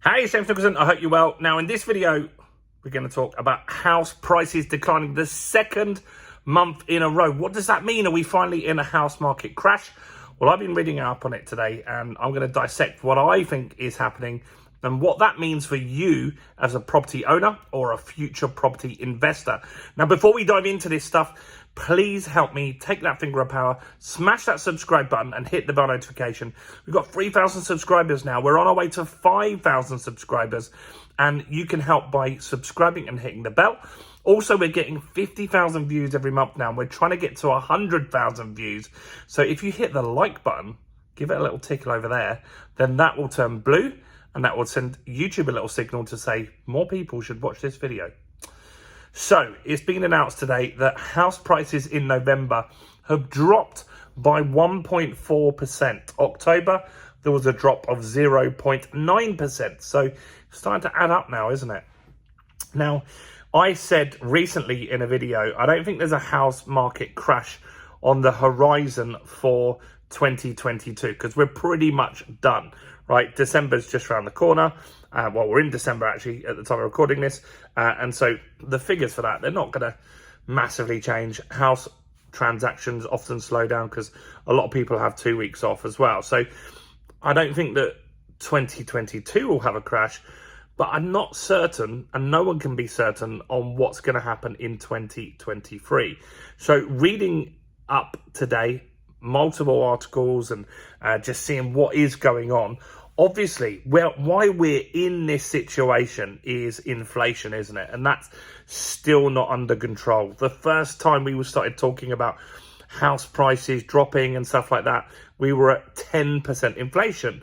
Hey, James Nicholson, I hope you're well. Now, in this video, we're going to talk about house prices declining the second month in a row. What does that mean? Are we finally in a house market crash? Well, I've been reading up on it today, and I'm going to dissect what I think is happening and what that means for you as a property owner or a future property investor. Now, before we dive into this stuff, please help me take that finger of power, smash that subscribe button and hit the bell notification. We've got 3,000 subscribers now. We're on our way to 5,000 subscribers, and you can help by subscribing and hitting the bell. Also, we're getting 50,000 views every month now. We're trying to get to 100,000 views. So if you hit the like button, give it a little tickle over there, then that will turn blue and that will send YouTube a little signal to say more people should watch this video. So it's been announced today that house prices in November have dropped by 1.4%. October, there was a drop of 0.9%. So it's starting to add up now, isn't it? Now, I said recently in a video, I don't think there's a house market crash on the horizon for 2022 because we're pretty much done, right? December's just around the corner. Well, we're in December actually at the time of recording this. And so the figures for that, they're not going to massively change. House transactions often slow down because a lot of people have 2 weeks off as well. So I don't think that 2022 will have a crash, but I'm not certain, and no one can be certain on what's going to happen in 2023. So reading up today, multiple articles and just seeing what is going on. Obviously, why we're in this situation is inflation, isn't it? And that's still not under control. The first time we started talking about house prices dropping and stuff like that, we were at 10% inflation.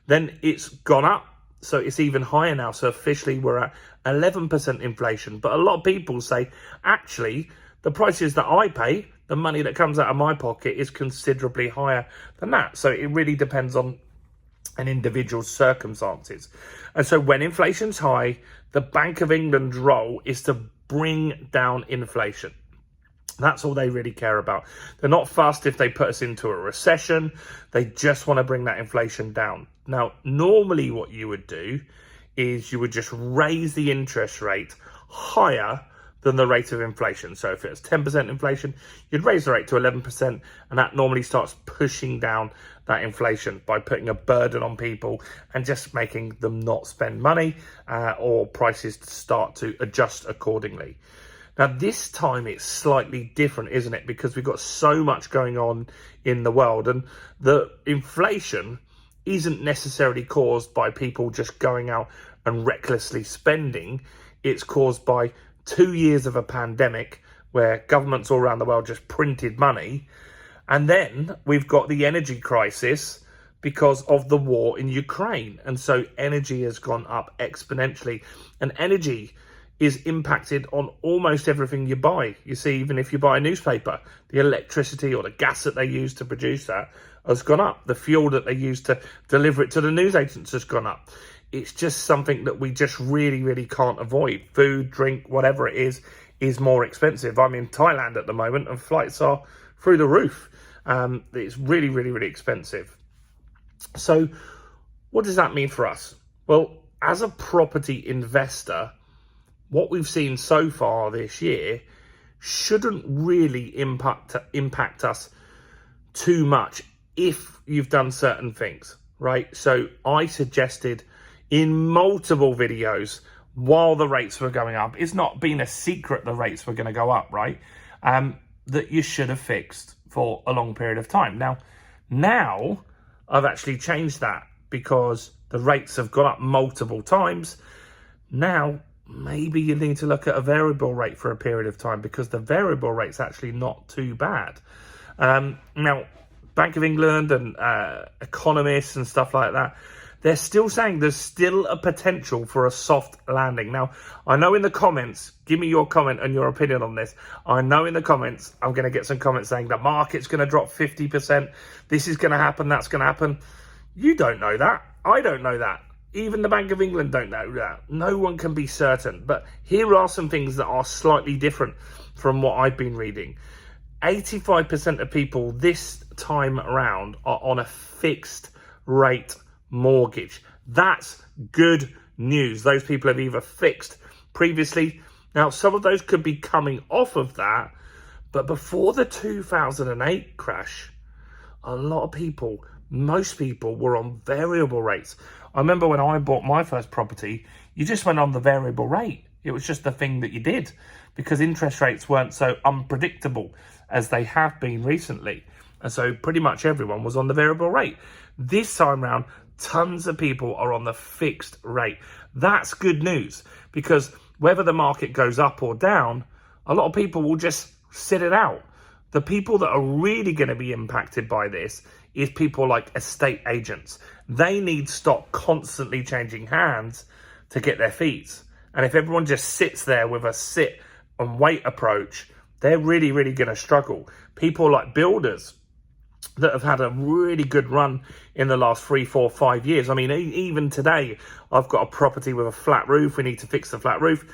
Then it's gone up, so it's even higher now. So officially we're at 11% inflation. But a lot of people say, actually, the prices that I pay, the money that comes out of my pocket is considerably higher than that. So it really depends on an individual's circumstances. And so when inflation's high, the Bank of England's role is to bring down inflation. That's all they really care about. They're not fussed if they put us into a recession. They just want to bring that inflation down. Now, normally what you would do is you would just raise the interest rate higher than the rate of inflation. So if it's 10% inflation, you'd raise the rate to 11%, and that normally starts pushing down that inflation by putting a burden on people and just making them not spend money or prices start to adjust accordingly. Now, this time it's slightly different, isn't it? Because we've got so much going on in the world, and the inflation isn't necessarily caused by people just going out and recklessly spending. It's caused by 2 years of a pandemic where governments all around the world just printed money. And then we've got the energy crisis because of the war in Ukraine. And so energy has gone up exponentially. And energy is impacted on almost everything you buy. You see, even if you buy a newspaper, the electricity or the gas that they use to produce that has gone up. The fuel that they use to deliver it to the news agents has gone up. It's just something that we just really can't avoid. Food, drink, whatever it is more expensive. I'm in Thailand at the moment and flights are through the roof. It's really expensive. So what does that mean for us? Well, as a property investor, what we've seen so far this year shouldn't really impact us too much if you've done certain things, right? So I suggested in multiple videos while the rates were going up, it's not been a secret the rates were going to go up, right? That you should have fixed for a long period of time. Now I've actually changed that because the rates have gone up multiple times. Now, maybe you need to look at a variable rate for a period of time because the variable rate's actually not too bad. Now, Bank of England and economists and stuff like that, they're still saying there's still a potential for a soft landing. Now, I know in the comments, give me your comment and your opinion on this. I know in the comments, I'm going to get some comments saying the market's going to drop 50%. This is going to happen. That's going to happen. You don't know that. I don't know that. Even the Bank of England don't know that. No one can be certain. But here are some things that are slightly different from what I've been reading. 85% of people this time around are on a fixed rate mortgage. That's good news. Those people have either fixed previously. Now, some of those could be coming off of that, but before the 2008 crash, a lot of people, most people were on variable rates. I remember when I bought my first property, you just went on the variable rate. It was just the thing that you did because interest rates weren't so unpredictable as they have been recently. And so pretty much everyone was on the variable rate. This time round, tons of people are on the fixed rate. That's good news because whether the market goes up or down, a lot of people will just sit it out. The people that are really going to be impacted by this is people like estate agents. They need stock constantly changing hands to get their fees. And if everyone just sits there with a sit and wait approach, they're really, really going to struggle. People like builders that have had a really good run in the last 3, 4, 5 years. I mean, even today, I've got a property with a flat roof. We need to fix the flat roof.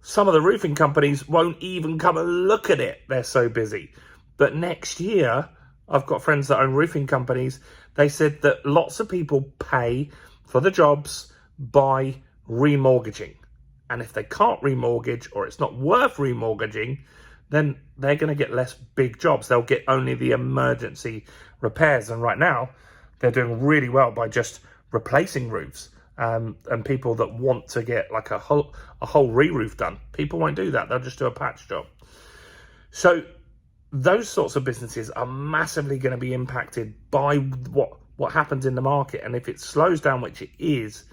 Some of the roofing companies won't even come and look at it. They're so busy. But next year, I've got friends that own roofing companies. They said that lots of people pay for the jobs by remortgaging. And if they can't remortgage or it's not worth remortgaging, then they're going to get less big jobs. They'll get only the emergency repairs. And right now, they're doing really well by just replacing roofs. And people that want to get like a whole re-roof done, people won't do that. They'll just do a patch job. So those sorts of businesses are massively going to be impacted by what happens in the market. And if it slows down, which it is,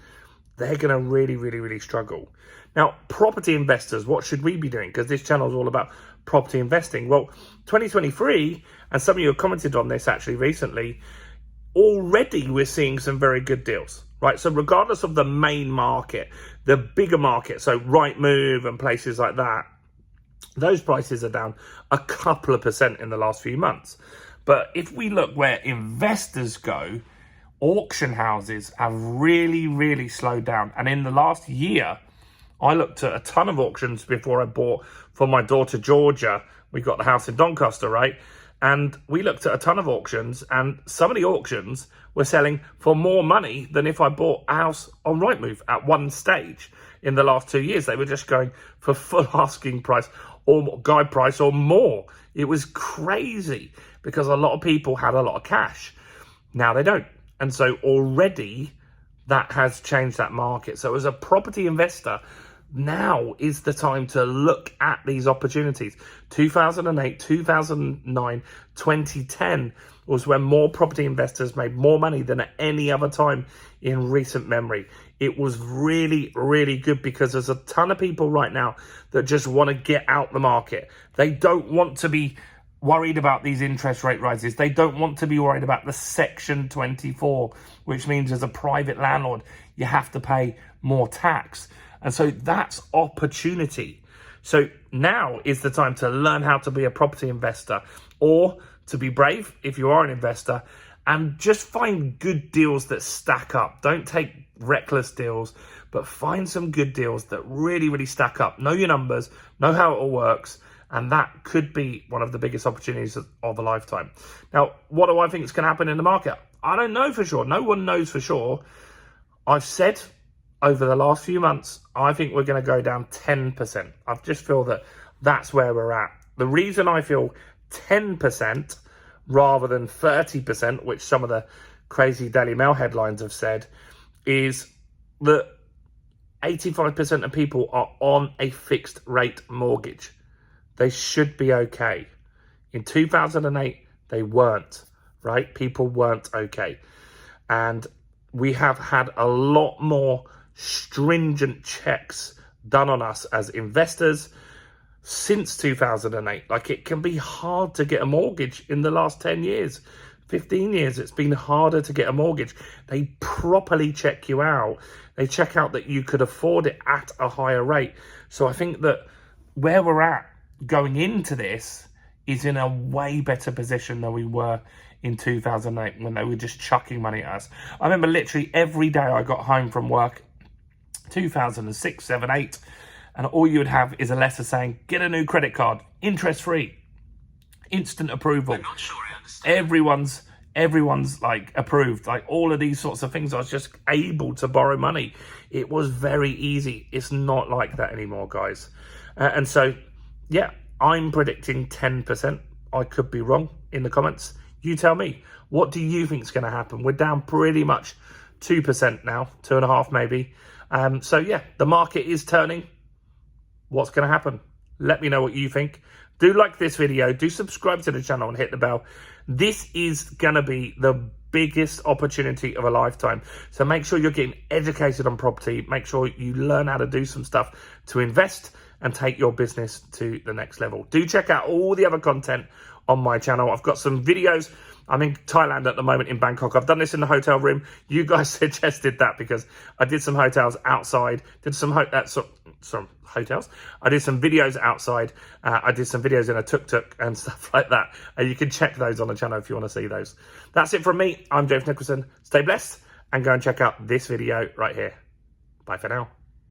they're going to really, really, really struggle. Now, property investors, what should we be doing? Because this channel is all about property investing. Well, 2023, and some of you have commented on this actually recently, already we're seeing some very good deals, right? So regardless of the main market, the bigger market, so Rightmove and places like that, those prices are down a couple of percent in the last few months. But if we look where investors go, auction houses have really, really slowed down. And in the last year, I looked at a ton of auctions before I bought for my daughter, Georgia. We got the house in Doncaster, right? And we looked at a ton of auctions, and some of the auctions were selling for more money than if I bought a house on Rightmove at one stage in the last 2 years. They were just going for full asking price or guide price or more. It was crazy because a lot of people had a lot of cash. Now they don't. And so already that has changed that market. So as a property investor, now is the time to look at these opportunities. 2008, 2009, 2010 was when more property investors made more money than at any other time in recent memory. It was really, really good because there's a ton of people right now that just want to get out the market. They don't want to be worried about these interest rate rises. They don't want to be worried about the Section 24, which means as a private landlord, you have to pay more tax. And so that's opportunity. So now is the time to learn how to be a property investor, or to be brave if you are an investor and just find good deals that stack up. Don't take reckless deals, but find some good deals that really, really stack up. Know your numbers, know how it all works, and that could be one of the biggest opportunities of a lifetime. Now, what do I think is going to happen in the market? I don't know for sure. No one knows for sure. I've said over the last few months, I think we're going to go down 10%. I just feel that that's where we're at. The reason I feel 10% rather than 30%, which some of the crazy Daily Mail headlines have said, is that 85% of people are on a fixed rate mortgage. They should be okay. In 2008, they weren't, right? People weren't okay. And we have had a lot more stringent checks done on us as investors since 2008. Like, it can be hard to get a mortgage in the last 10 years, 15 years. It's been harder to get a mortgage. They properly check you out. They check out that you could afford it at a higher rate. So I think that where we're at going into this is in a way better position than we were in 2008 when they were just chucking money at us. I remember literally every day I got home from work, 2006, 7, 8, and all you would have is a letter saying, get a new credit card, interest-free, instant approval. I'm not sure I understand. Everyone's everyone's like approved, like all of these sorts of things. I was just able to borrow money. It was very easy. It's not like that anymore, guys. And so, yeah, I'm predicting 10%. I could be wrong. In the comments, you tell me, what do you think is going to happen? We're down pretty much 2% now, 2.5% maybe. So yeah, the market is turning. What's going to happen? Let me know what you think. Do like this video, do subscribe to the channel and hit the bell. This is going to be the biggest opportunity of a lifetime. So make sure you're getting educated on property. Make sure you learn how to do some stuff to invest and take your business to the next level. Do check out all the other content on my channel. I've got some videos. I'm in Thailand at the moment, in Bangkok. I've done this in the hotel room. You guys suggested that because I did some hotels outside, did some hotels. I did some videos outside. I did some videos in a tuk-tuk and stuff like that. You can check those on the channel if you want to see those. That's it from me. I'm James Nicholson. Stay blessed and go and check out this video right here. Bye for now.